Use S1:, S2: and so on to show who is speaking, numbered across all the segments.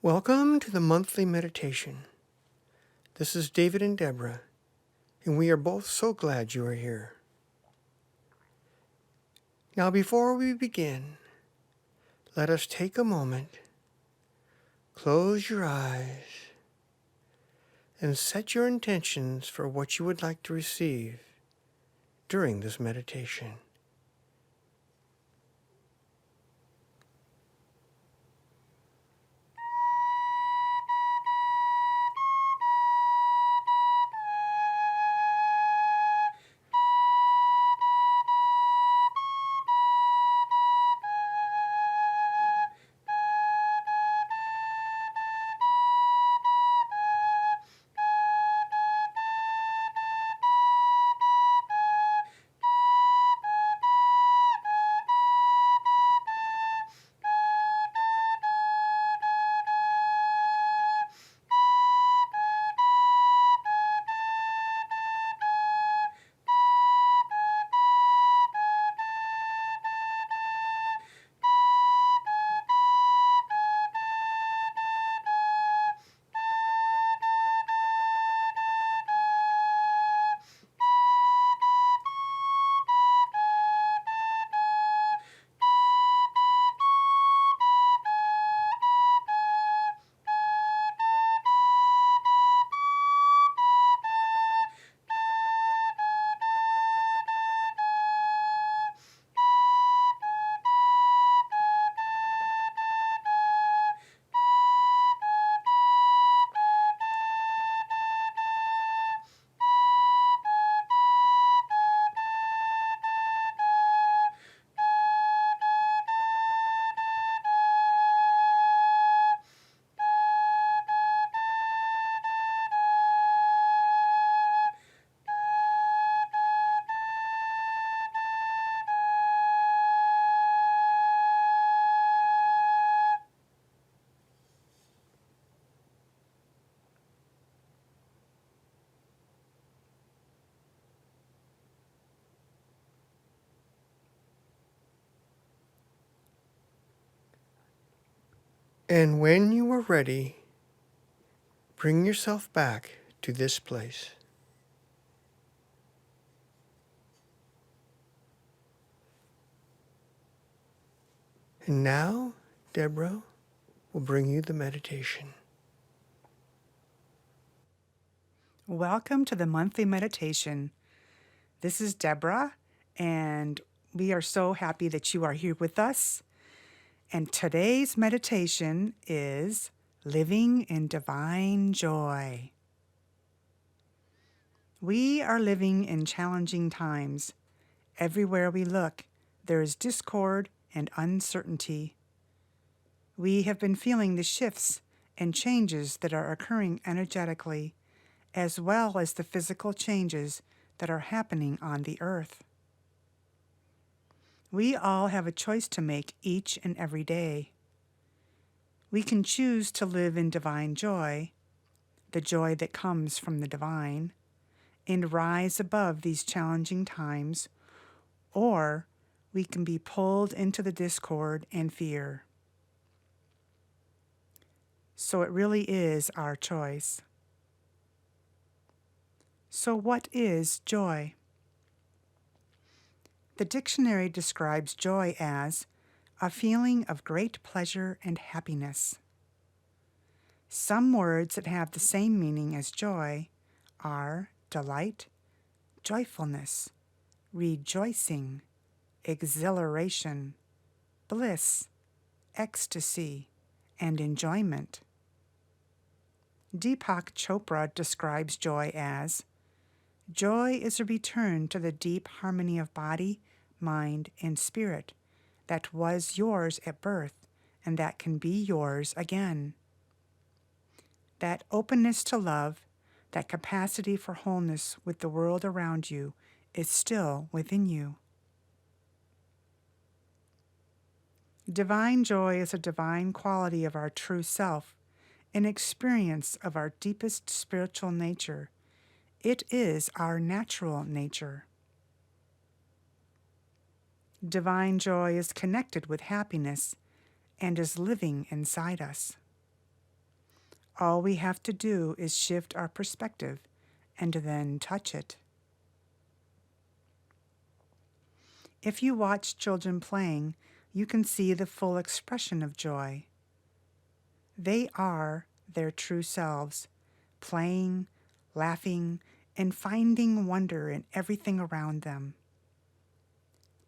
S1: Welcome to the monthly meditation. This is David and Deborah, and we are both so glad you are here. Now, before we begin, let us take a moment, close your eyes, and set your intentions for what you would like to receive during this meditation. And when you are ready, bring yourself back to this place. And now, Deborah will bring you the meditation.
S2: Welcome to the monthly meditation. This is Deborah, and we are so happy that you are here with us. And today's meditation is living in divine joy. We are living in challenging times. Everywhere we look, there is discord and uncertainty. We have been feeling the shifts and changes that are occurring energetically, as well as the physical changes that are happening on the earth. We all have a choice to make each and every day. We can choose to live in divine joy, the joy that comes from the divine, and rise above these challenging times, or we can be pulled into the discord and fear. So it really is our choice. So what is joy? The dictionary describes joy as a feeling of great pleasure and happiness. Some words that have the same meaning as joy are delight, joyfulness, rejoicing, exhilaration, bliss, ecstasy, and enjoyment. Deepak Chopra describes joy as joy is a return to the deep harmony of body, mind, and spirit that was yours at birth and that can be yours again. That openness to love, that capacity for wholeness with the world around you is still within you. Divine joy is a divine quality of our true self, an experience of our deepest spiritual nature. It is our natural nature. Divine joy is connected with happiness and is living inside us. All we have to do is shift our perspective and then touch it. If you watch children playing, you can see the full expression of joy. They are their true selves, playing, laughing, and finding wonder in everything around them.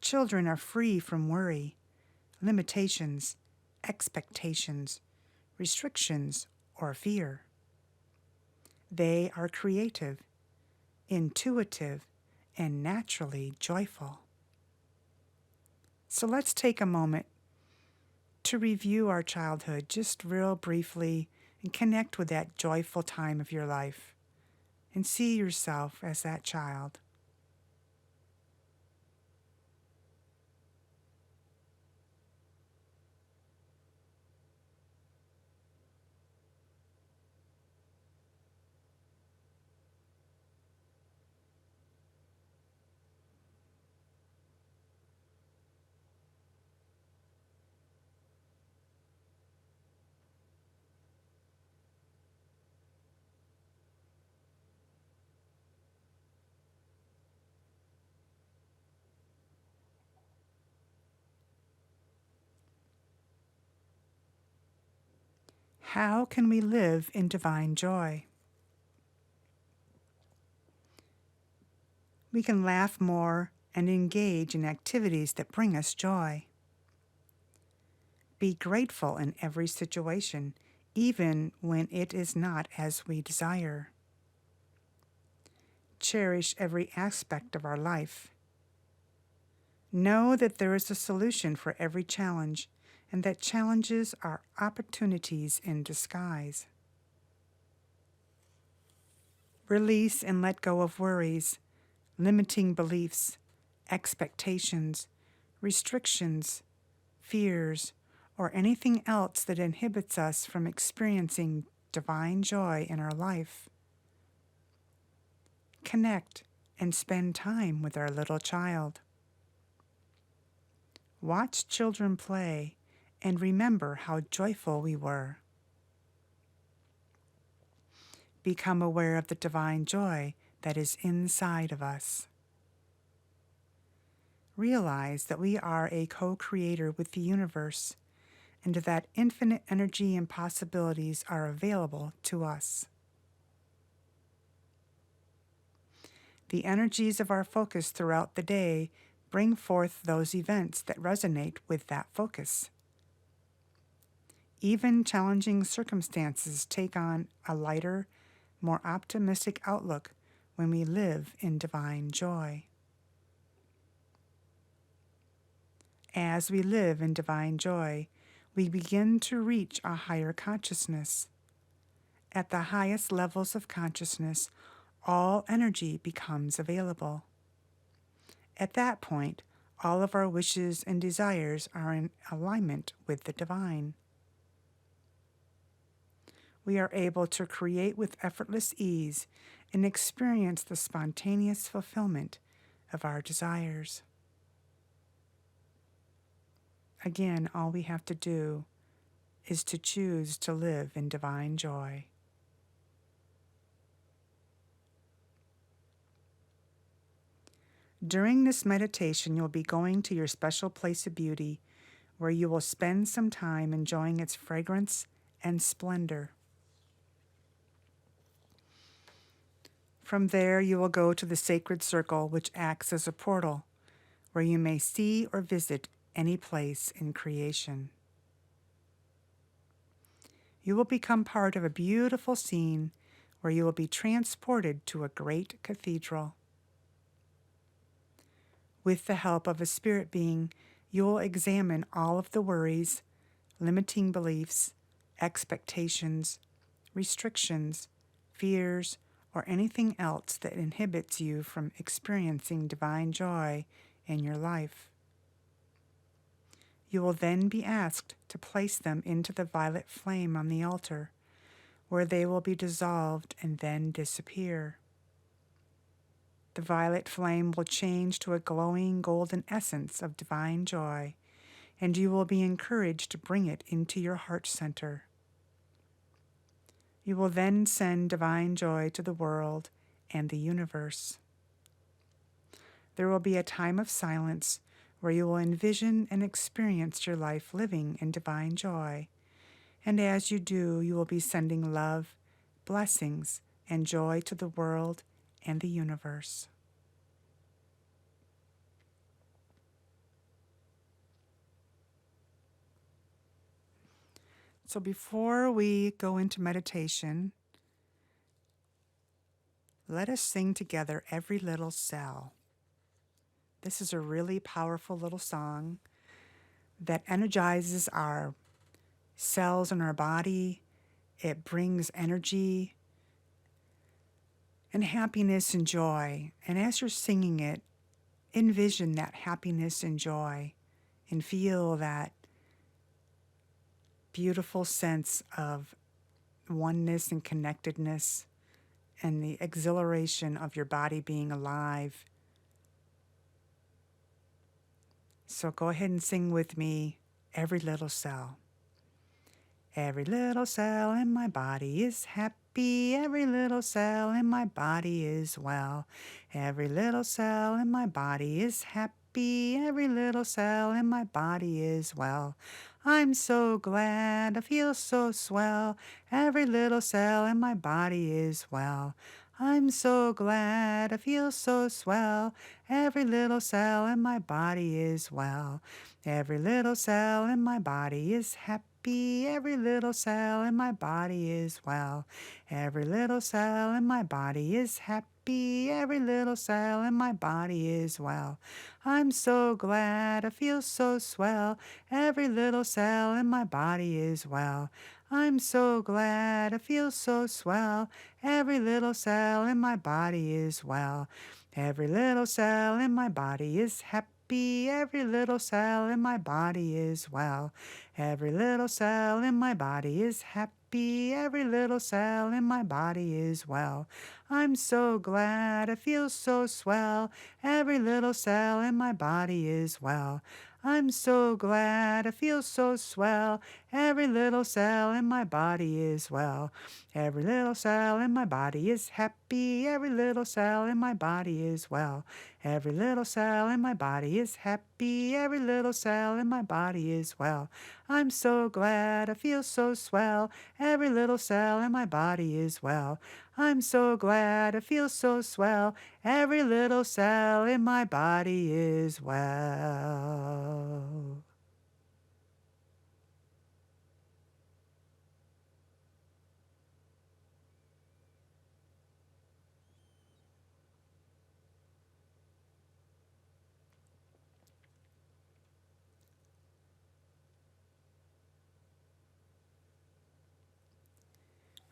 S2: Children are free from worry, limitations, expectations, restrictions, or fear. They are creative, intuitive, and naturally joyful. So let's take a moment to review our childhood just real briefly and connect with that joyful time of your life and see yourself as that child. How can we live in divine joy? We can laugh more and engage in activities that bring us joy. Be grateful in every situation, even when it is not as we desire. Cherish every aspect of our life. Know that there is a solution for every challenge, and that challenges are opportunities in disguise. Release and let go of worries, limiting beliefs, expectations, restrictions, fears, or anything else that inhibits us from experiencing divine joy in our life. Connect and spend time with our little child. Watch children play and remember how joyful we were. Become aware of the divine joy that is inside of us. Realize that we are a co-creator with the universe and that infinite energy and possibilities are available to us. The energies of our focus throughout the day bring forth those events that resonate with that focus. Even challenging circumstances take on a lighter, more optimistic outlook when we live in divine joy. As we live in divine joy, we begin to reach a higher consciousness. At the highest levels of consciousness, all energy becomes available. At that point, all of our wishes and desires are in alignment with the divine. We are able to create with effortless ease and experience the spontaneous fulfillment of our desires. Again, all we have to do is to choose to live in divine joy. During this meditation, you'll be going to your special place of beauty where you will spend some time enjoying its fragrance and splendor. From there, you will go to the sacred circle, which acts as a portal where you may see or visit any place in creation. You will become part of a beautiful scene where you will be transported to a great cathedral. With the help of a spirit being, you will examine all of the worries, limiting beliefs, expectations, restrictions, fears, or anything else that inhibits you from experiencing divine joy in your life. You will then be asked to place them into the violet flame on the altar, where they will be dissolved and then disappear. The violet flame will change to a glowing golden essence of divine joy, and you will be encouraged to bring it into your heart center. You will then send divine joy to the world and the universe. There will be a time of silence where you will envision and experience your life living in divine joy. And as you do, you will be sending love, blessings, and joy to the world and the universe. So before we go into meditation, let us sing together Every Little Cell. This is a really powerful little song that energizes our cells in our body. It brings energy and happiness and joy. And as you're singing it, envision that happiness and joy and feel that beautiful sense of oneness and connectedness and the exhilaration of your body being alive. So go ahead and sing with me, Every Little Cell. Every little cell in my body is happy. Every little cell in my body is well. Every little cell in my body is happy. Every little cell in my body is well. I'm so glad, I feel so swell. Every little cell in my body is well. I'm so glad, I feel so swell. Every little cell in my body is well. Every little cell in my body is happy. Every little cell in my body is well. Every little cell in my body is happy. Every little cell in my body is well. I'm so glad, I feel so swell. Every little cell in my body is well. I'm so glad, I feel so swell. Every little cell in my body is well. Every little cell in my body is happy. Every little cell in my body is well. Every little cell in my body is happy. Every little cell in my body is well. I'm so glad, I feel so swell. Every little cell in my body is well. I'm so glad, I feel so swell. Every little cell in my body is well. Every little cell in my body is happy. Every little cell in my body is well. Every little cell in my body is happy. Every little cell in my body is well. I'm so glad, I feel so swell. Every little cell in my body is well. I'm so glad, I feel so swell. Every little cell in my body is well.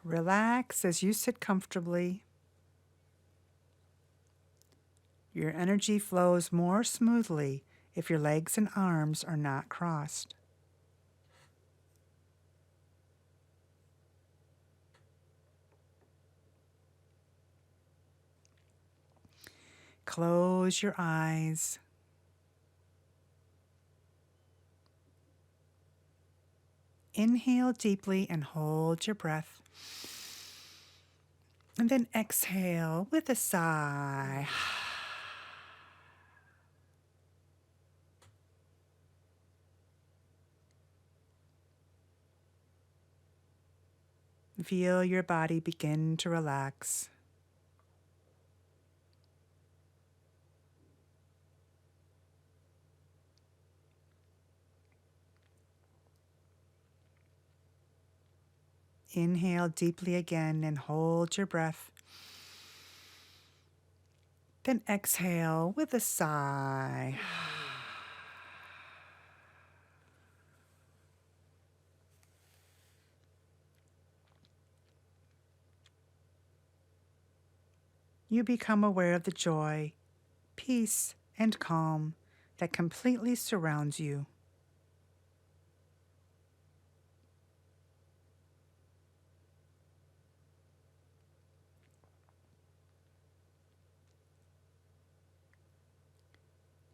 S2: Relax as you sit comfortably. Your energy flows more smoothly if your legs and arms are not crossed. Close your eyes. Inhale deeply and hold your breath. And then exhale with a sigh. Feel your body begin to relax. Inhale deeply again and hold your breath. Then exhale with a sigh. You become aware of the joy, peace, and calm that completely surrounds you.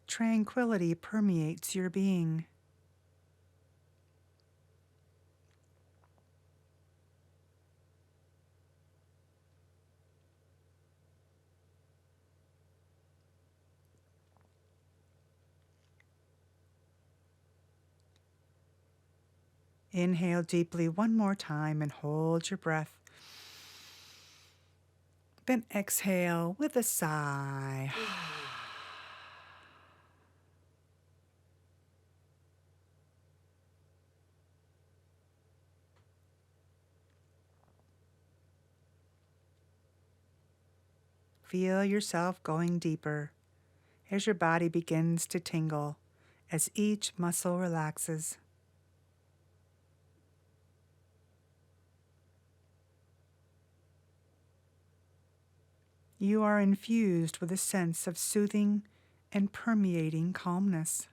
S2: Tranquility permeates your being. Inhale deeply one more time and hold your breath. Then exhale with a sigh. Feel yourself going deeper as your body begins to tingle, as each muscle relaxes. You are infused with a sense of soothing and permeating calmness.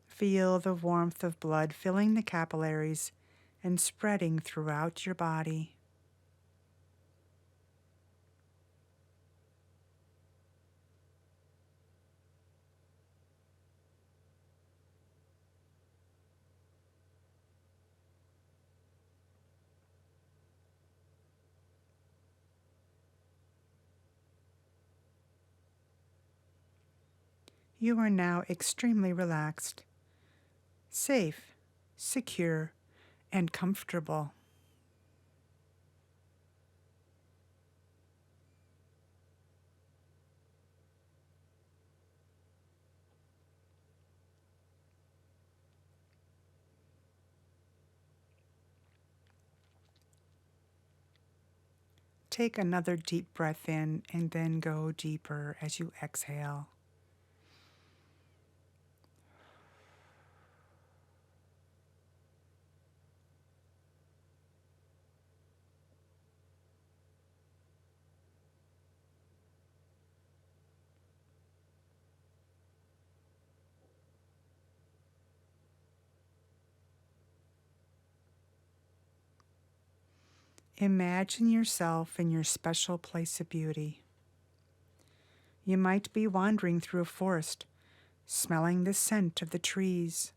S2: Feel the warmth of blood filling the capillaries and spreading throughout your body. You are now extremely relaxed, safe, secure, and comfortable. Take another deep breath in and then go deeper as you exhale. Imagine yourself in your special place of beauty. You might be wandering through a forest, smelling the scent of the trees,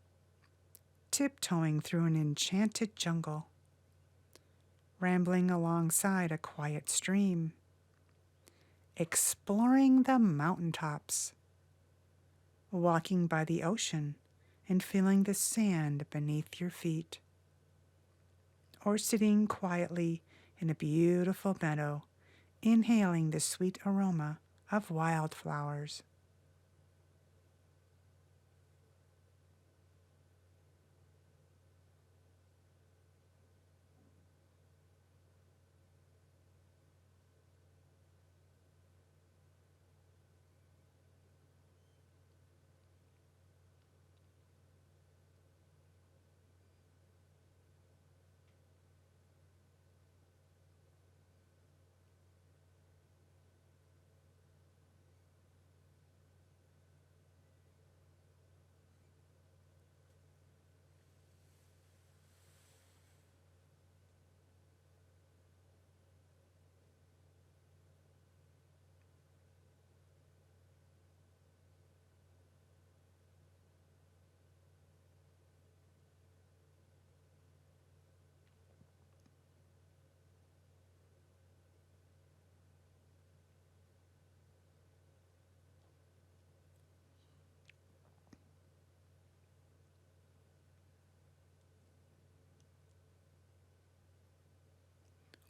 S2: tiptoeing through an enchanted jungle, rambling alongside a quiet stream, exploring the mountaintops, walking by the ocean and feeling the sand beneath your feet, or sitting quietly in a beautiful meadow, inhaling the sweet aroma of wildflowers.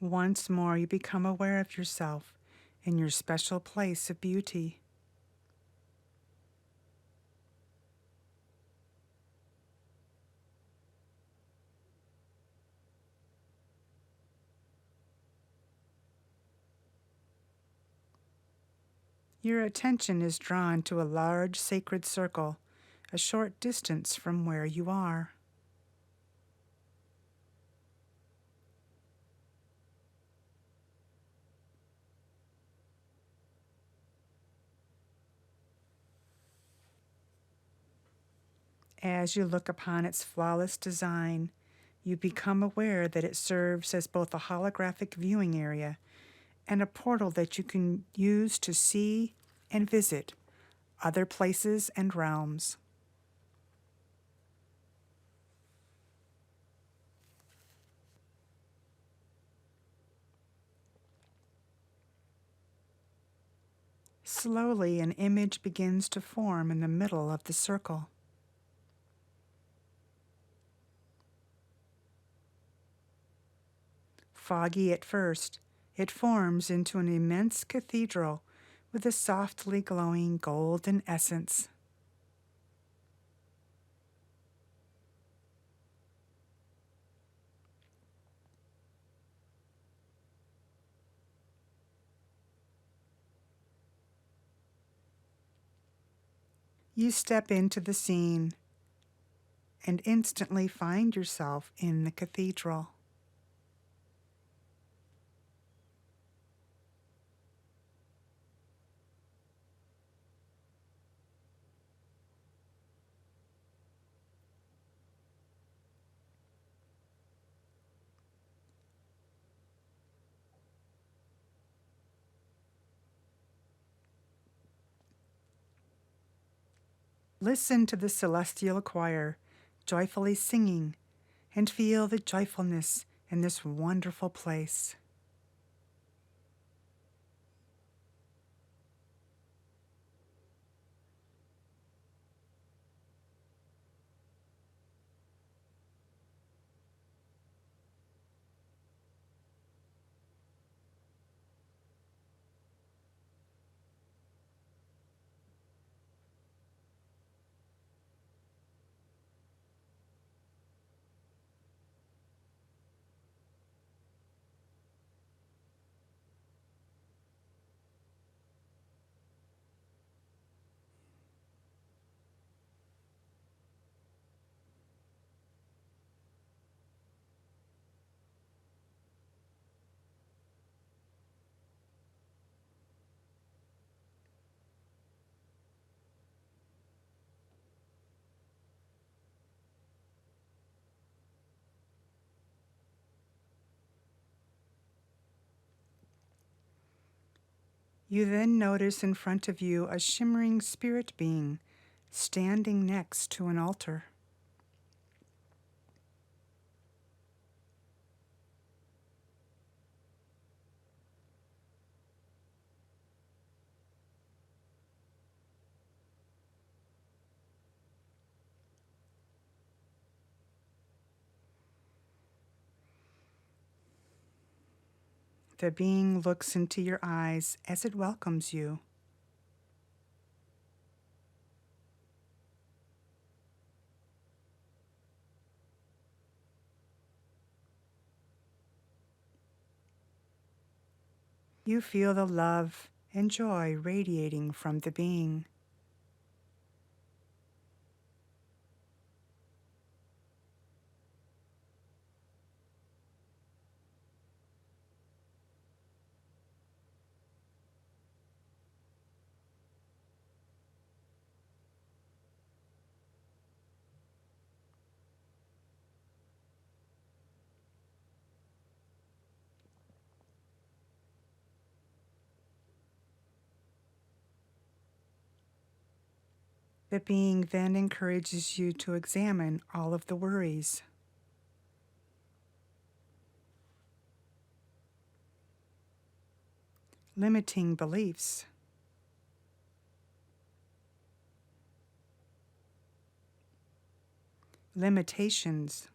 S2: Once more, you become aware of yourself in your special place of beauty. Your attention is drawn to a large sacred circle a short distance from where you are. As you look upon its flawless design, you become aware that it serves as both a holographic viewing area and a portal that you can use to see and visit other places and realms. Slowly, an image begins to form in the middle of the circle. Foggy at first, it forms into an immense cathedral with a softly glowing golden essence. You step into the scene and instantly find yourself in the cathedral. Listen to the celestial choir joyfully singing and feel the joyfulness in this wonderful place. You then notice in front of you a shimmering spirit being standing next to an altar. The being looks into your eyes as it welcomes you. You feel the love and joy radiating from the being. The being then encourages you to examine all of the worries, limiting beliefs, limitations,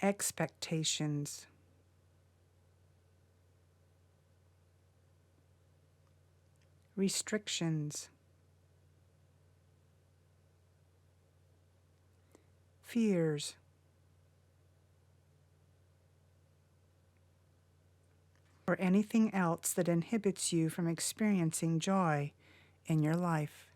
S2: expectations, restrictions, fears, or anything else that inhibits you from experiencing joy in your life.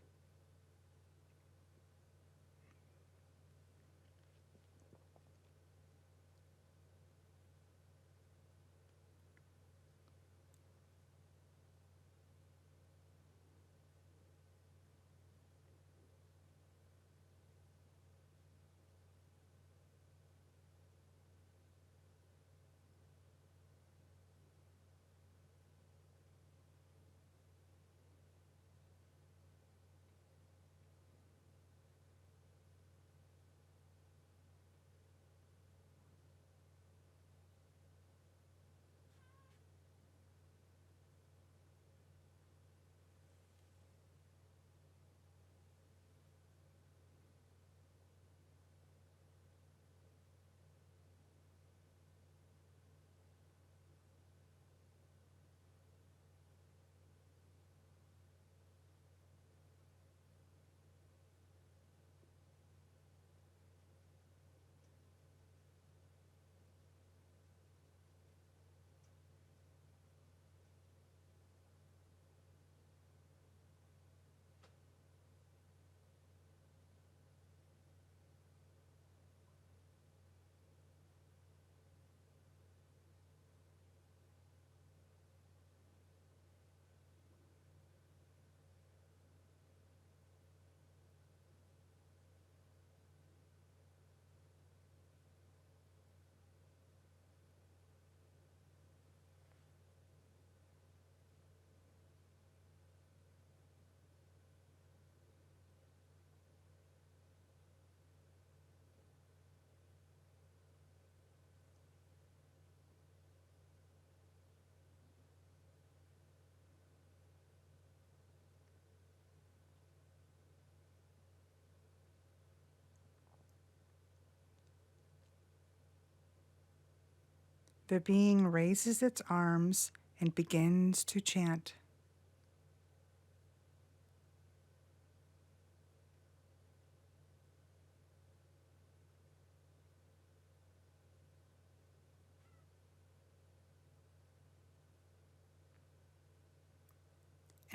S2: The being raises its arms and begins to chant.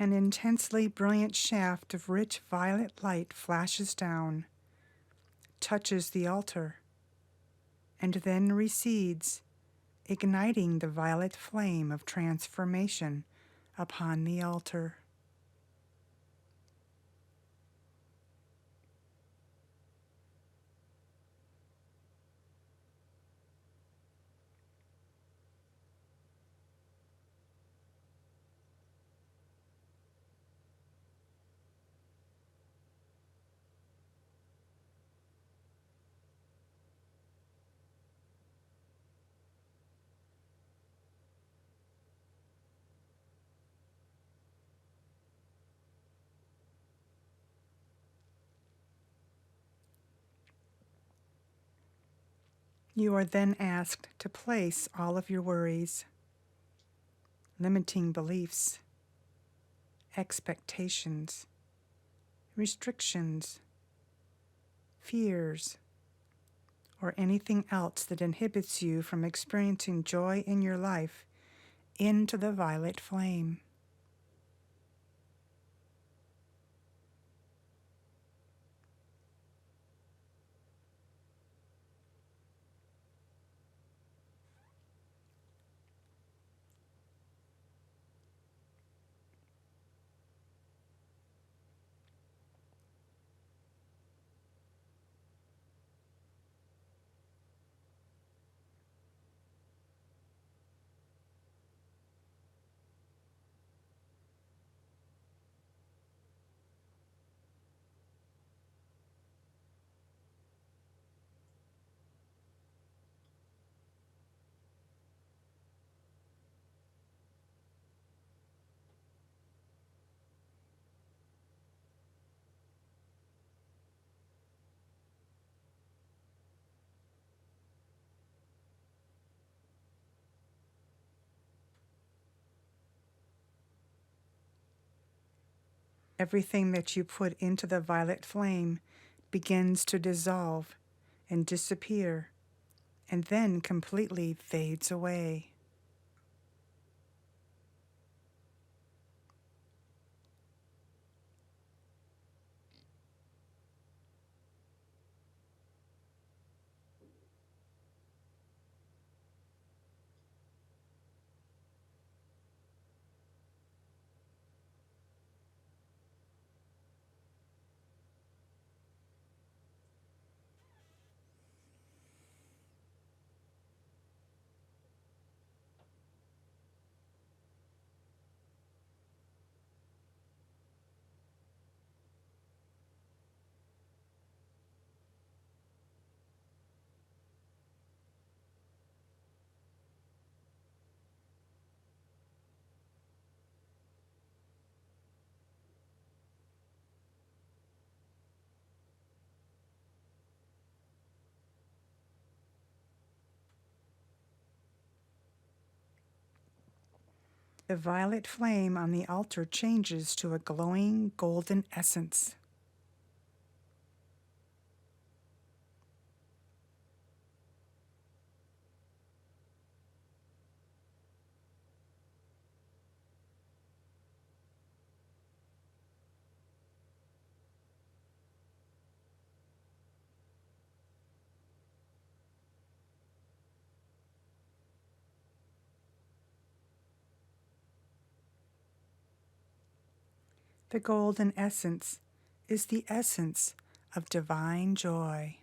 S2: An intensely brilliant shaft of rich violet light flashes down, touches the altar, and then recedes, igniting the violet flame of transformation upon the altar. You are then asked to place all of your worries, limiting beliefs, expectations, restrictions, fears, or anything else that inhibits you from experiencing joy in your life into the violet flame. Everything that you put into the violet flame begins to dissolve and disappear, and then completely fades away. The violet flame on the altar changes to a glowing golden essence. The golden essence is the essence of divine joy.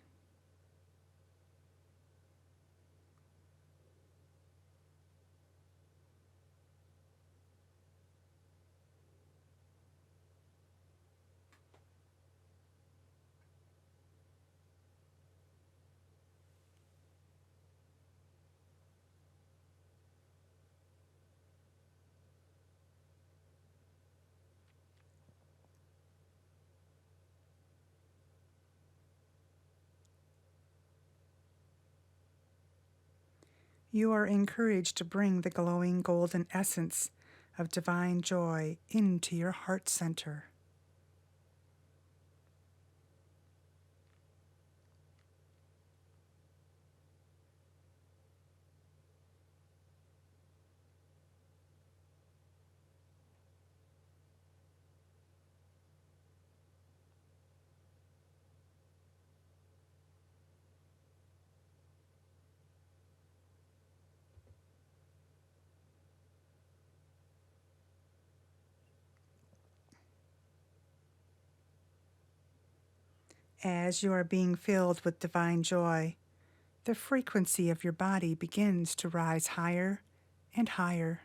S2: You are encouraged to bring the glowing golden essence of divine joy into your heart center. As you are being filled with divine joy, the frequency of your body begins to rise higher and higher.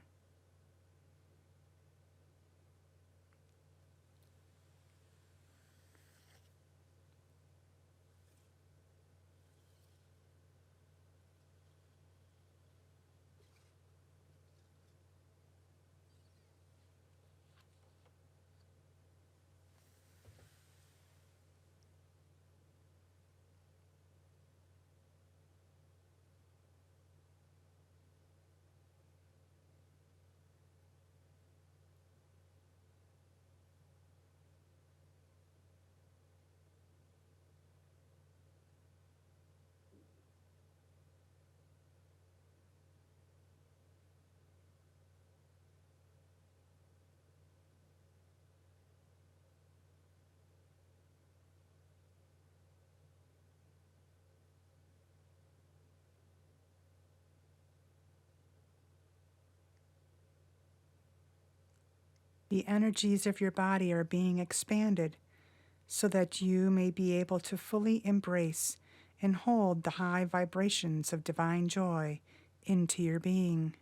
S2: The energies of your body are being expanded so that you may be able to fully embrace and hold the high vibrations of divine joy into your being.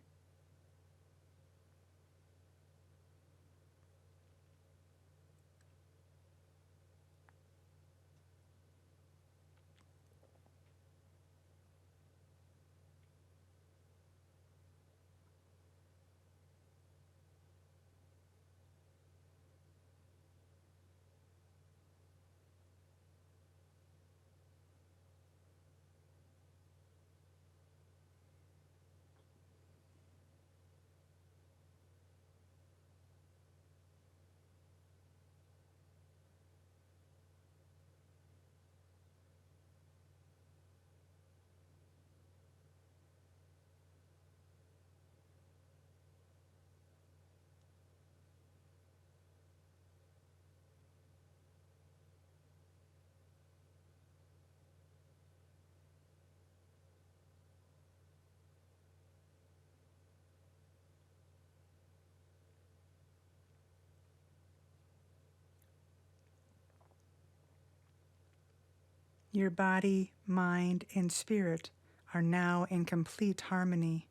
S2: Your body, mind, and spirit are now in complete harmony.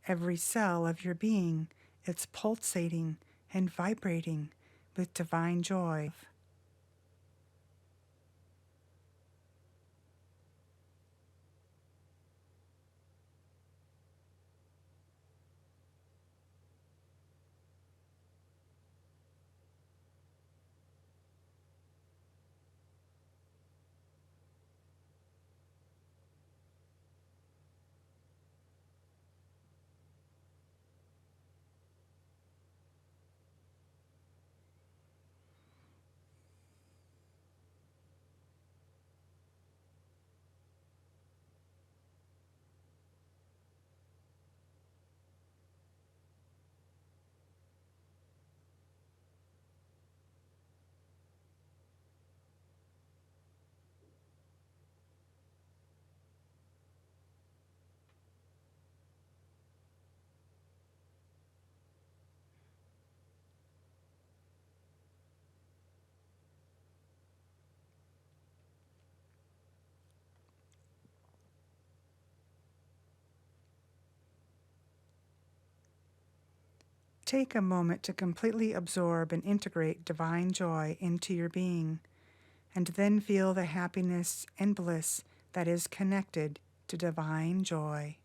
S2: Every cell of your being is pulsating and vibrating with divine joy. Take a moment to completely absorb and integrate divine joy into your being, and then feel the happiness and bliss that is connected to divine joy.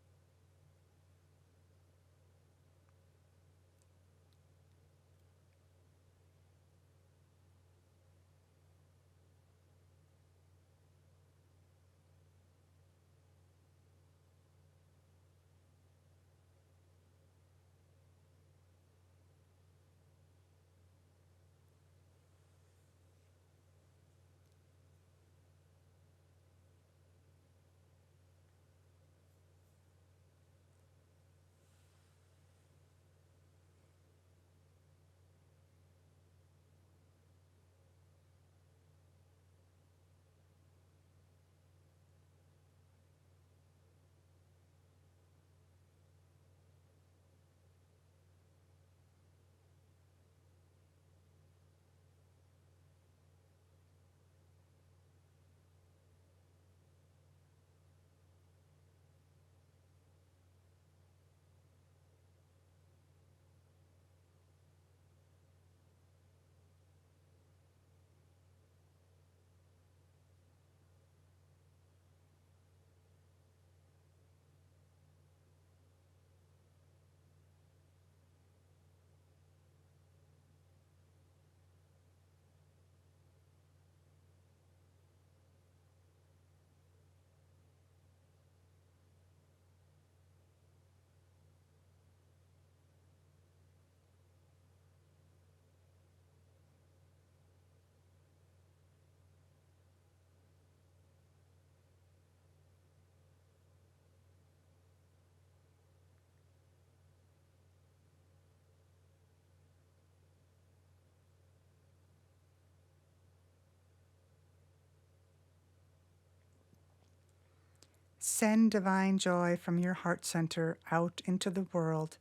S2: Send divine joy from your heart center out into the world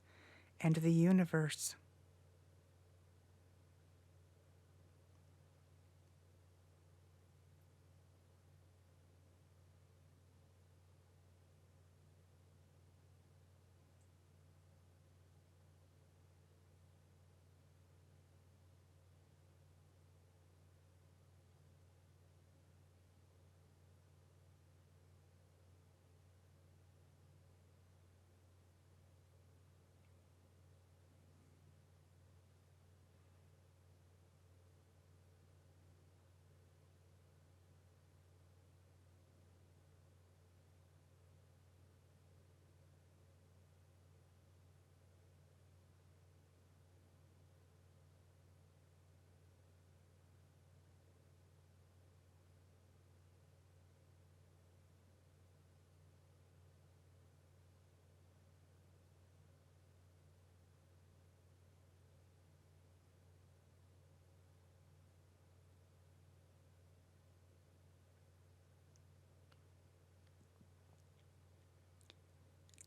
S2: and the universe.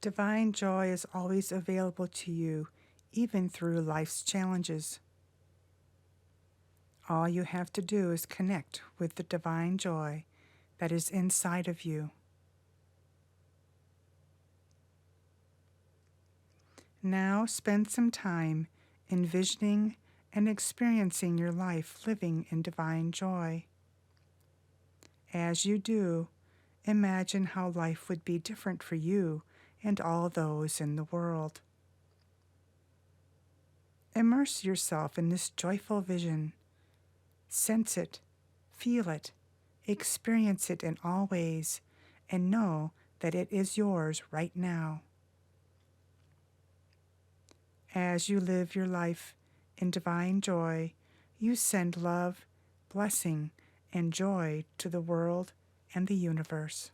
S2: Divine joy is always available to you, even through life's challenges. All you have to do is connect with the divine joy that is inside of you. Now spend some time envisioning and experiencing your life living in divine joy. As you do, imagine how life would be different for you and all those in the world. Immerse yourself in this joyful vision. Sense it, feel it, experience it in all ways, and know that it is yours right now. As you live your life in divine joy, you send love, blessing, and joy to the world and the universe.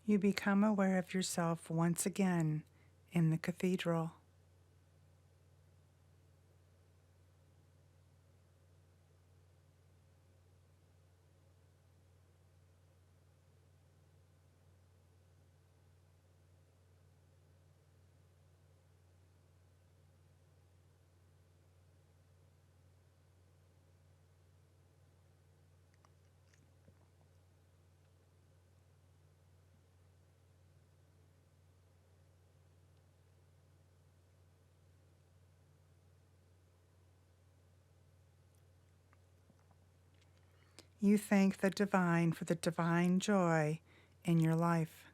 S2: You become aware of yourself once again in the cathedral. You thank the divine for the divine joy in your life.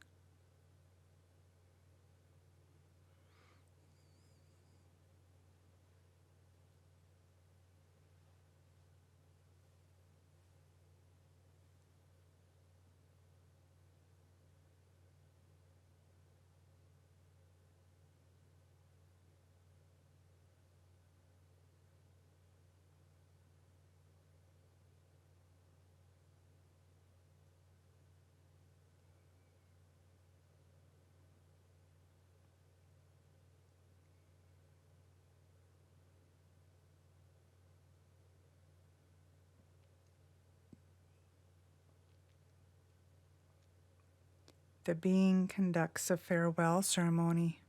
S2: The being conducts a farewell ceremony.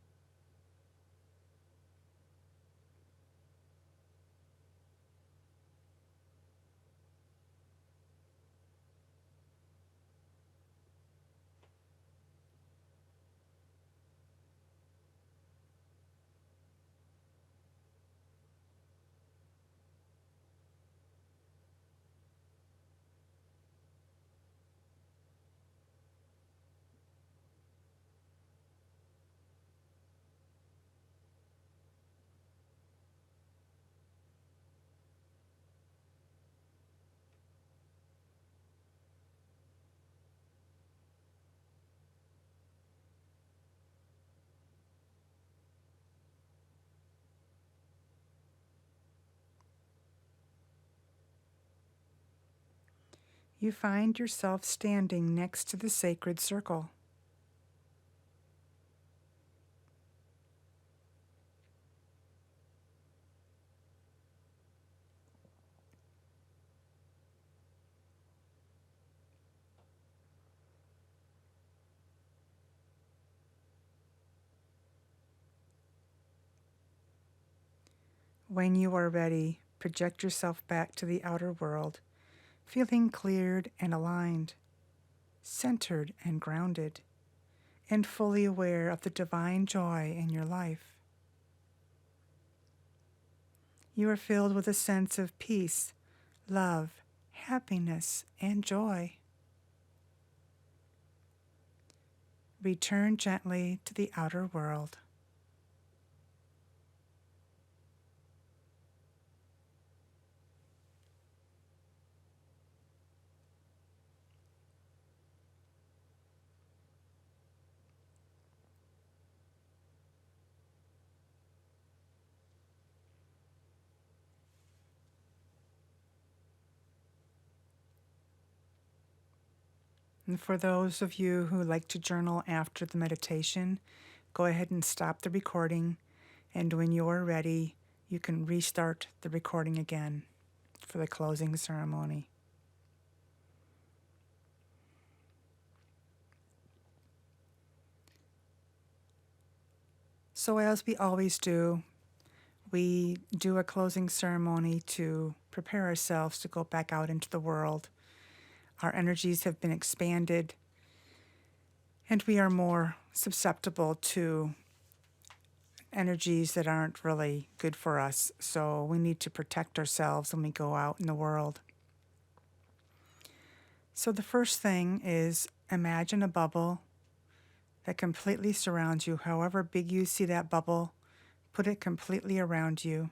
S2: You find yourself standing next to the sacred circle. When you are ready, project yourself back to the outer world, feeling cleared and aligned, centered and grounded, and fully aware of the divine joy in your life. You are filled with a sense of peace, love, happiness, and joy. Return gently to the outer world. And for those of you who like to journal after the meditation, go ahead and stop the recording, and when you're ready, you can restart the recording again for the closing ceremony. So as we always do, we do a closing ceremony to prepare ourselves to go back out into the world. Our energies have been expanded, and we are more susceptible to energies that aren't really good for us. So we need to protect ourselves when we go out in the world. So the first thing is imagine a bubble that completely surrounds you. However big you see that bubble, put it completely around you.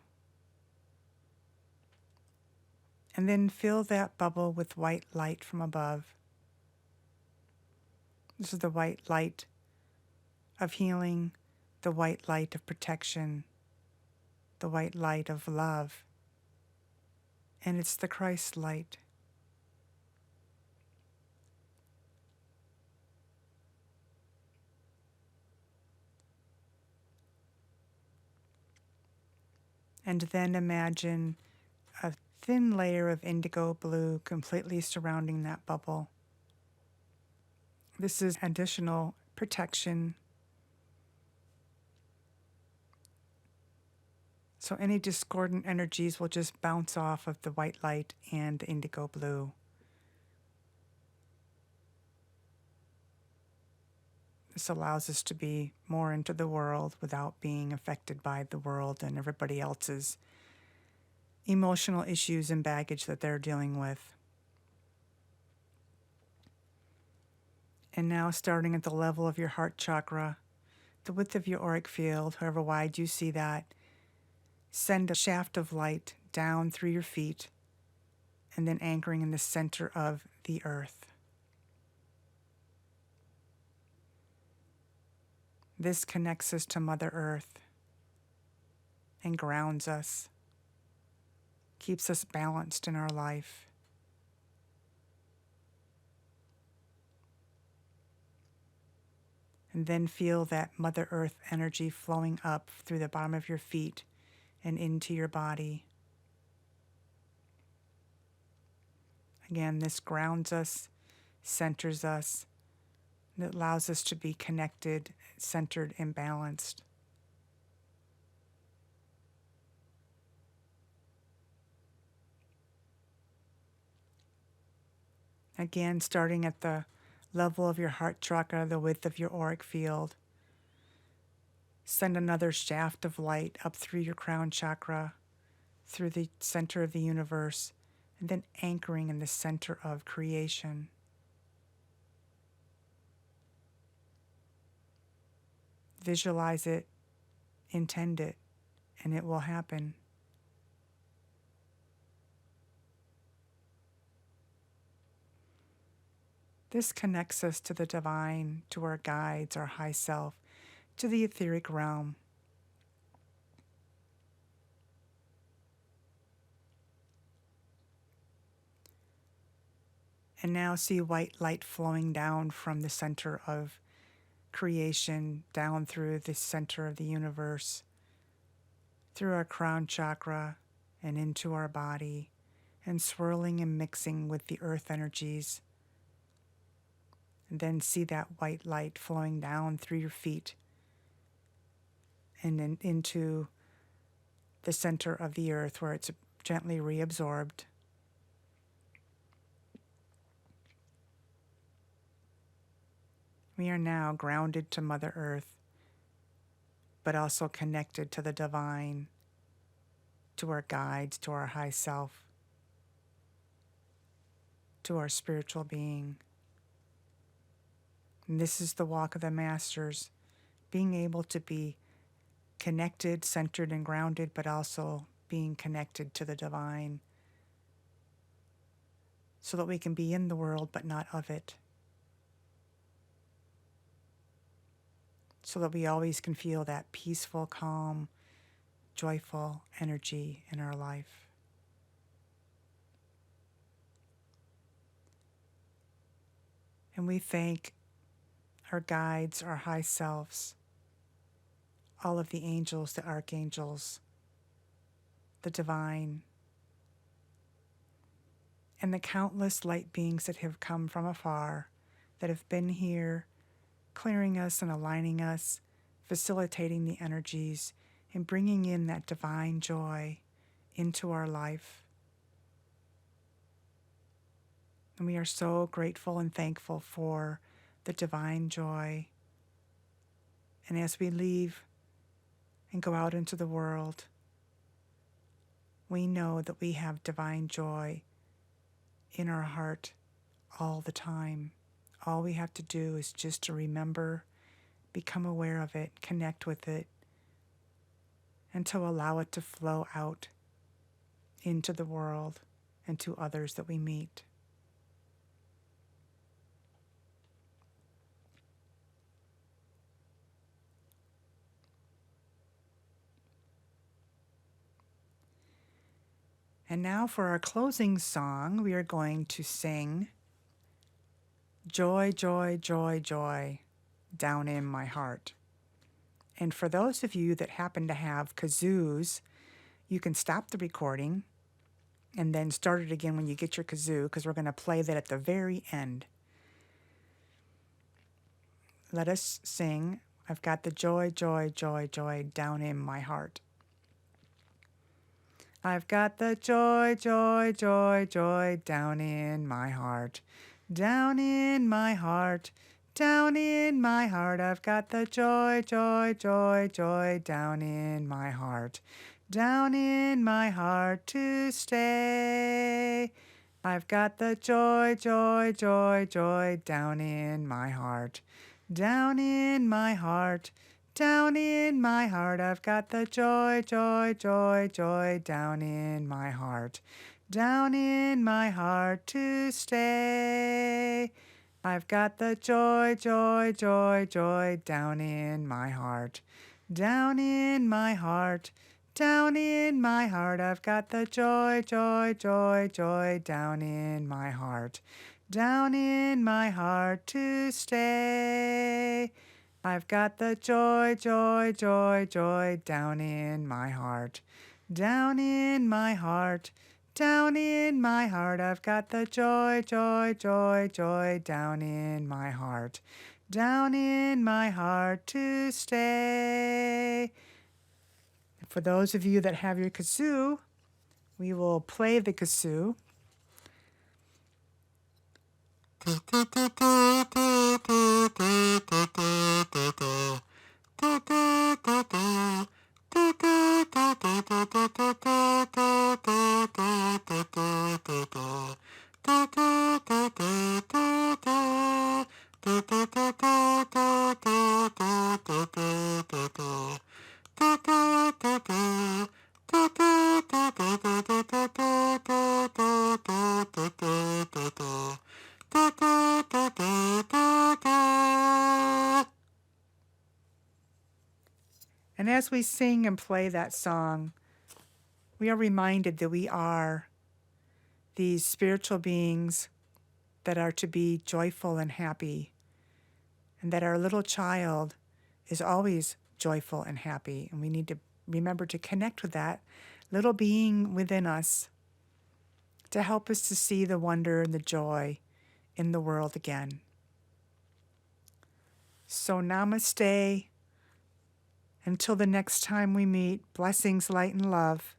S2: And then fill that bubble with white light from above. This is the white light of healing, the white light of protection, the white light of love. And it's the Christ light. And then imagine a thin layer of indigo blue completely surrounding that bubble. This is additional protection. So any discordant energies will just bounce off of the white light and the indigo blue. This allows us to be more into the world without being affected by the world and everybody else's emotional issues and baggage that they're dealing with. And now, starting at the level of your heart chakra, the width of your auric field, however wide you see that, send a shaft of light down through your feet and then anchoring in the center of the earth. This connects us to Mother Earth and grounds us, keeps us balanced in our life. And then feel that Mother Earth energy flowing up through the bottom of your feet and into your body. Again, this grounds us, centers us, and it allows us to be connected, centered, and balanced. Again, starting at the level of your heart chakra, the width of your auric field. Send another shaft of light up through your crown chakra, through the center of the universe, and then anchoring in the center of creation. Visualize it, intend it, and it will happen. This connects us to the divine, to our guides, our high self, to the etheric realm. And now see white light flowing down from the center of creation, down through the center of the universe, through our crown chakra and into our body, and swirling and mixing with the earth energies. And then see that white light flowing down through your feet and then into the center of the earth where it's gently reabsorbed. We are now grounded to Mother Earth, but also connected to the divine, to our guides, to our high self, to our spiritual being. And this is the walk of the masters, being able to be connected, centered, and grounded, but also being connected to the divine, so that we can be in the world but not of it, so that we always can feel that peaceful, calm, joyful energy in our life. And we thank our guides, our high selves, all of the angels, the archangels, the divine, and the countless light beings that have come from afar, that have been here, clearing us and aligning us, facilitating the energies, and bringing in that divine joy into our life. And we are so grateful and thankful for the divine joy. And as we leave and go out into the world, we know that we have divine joy in our heart all the time. All we have to do is just to remember, become aware of it, connect with it, and to allow it to flow out into the world and to others that we meet. And now for our closing song, we are going to sing Joy, Joy, Joy, Joy, Down in My Heart. And for those of you that happen to have kazoos, You can stop the recording and then start it again when you get your kazoo, because we're going to play that at the very end. Let us sing, I've got the joy, joy, joy, joy down in my heart. I've got the joy, joy, joy, joy down in my heart. Down in my heart, down in my heart. I've got the joy, joy, joy, joy down in my heart. Down in my heart to stay. I've got the joy, joy, joy, joy down in my heart. Down in my heart, down in my heart. I've got the joy, joy, joy, joy down in my heart. Down in my heart to stay. I've got the joy, joy, joy, joy down in my heart. Down in my heart, down in my heart. I've got the joy, joy, joy, joy down in my heart. Down in my heart to stay. I've got the joy, joy, joy, joy down in my heart. Down in my heart, down in my heart. I've got the joy, joy, joy, joy down in my heart. Down in my heart to stay. For those of you that have your kazoo, we will play the kazoo. And as we sing and play that song, we are reminded that we are these spiritual beings that are to be joyful and happy, and that our little child is always joyful and happy. And we need to remember to connect with that little being within us to help us to see the wonder and the joy in the world again. So namaste. Until the next time we meet, blessings, light, and love.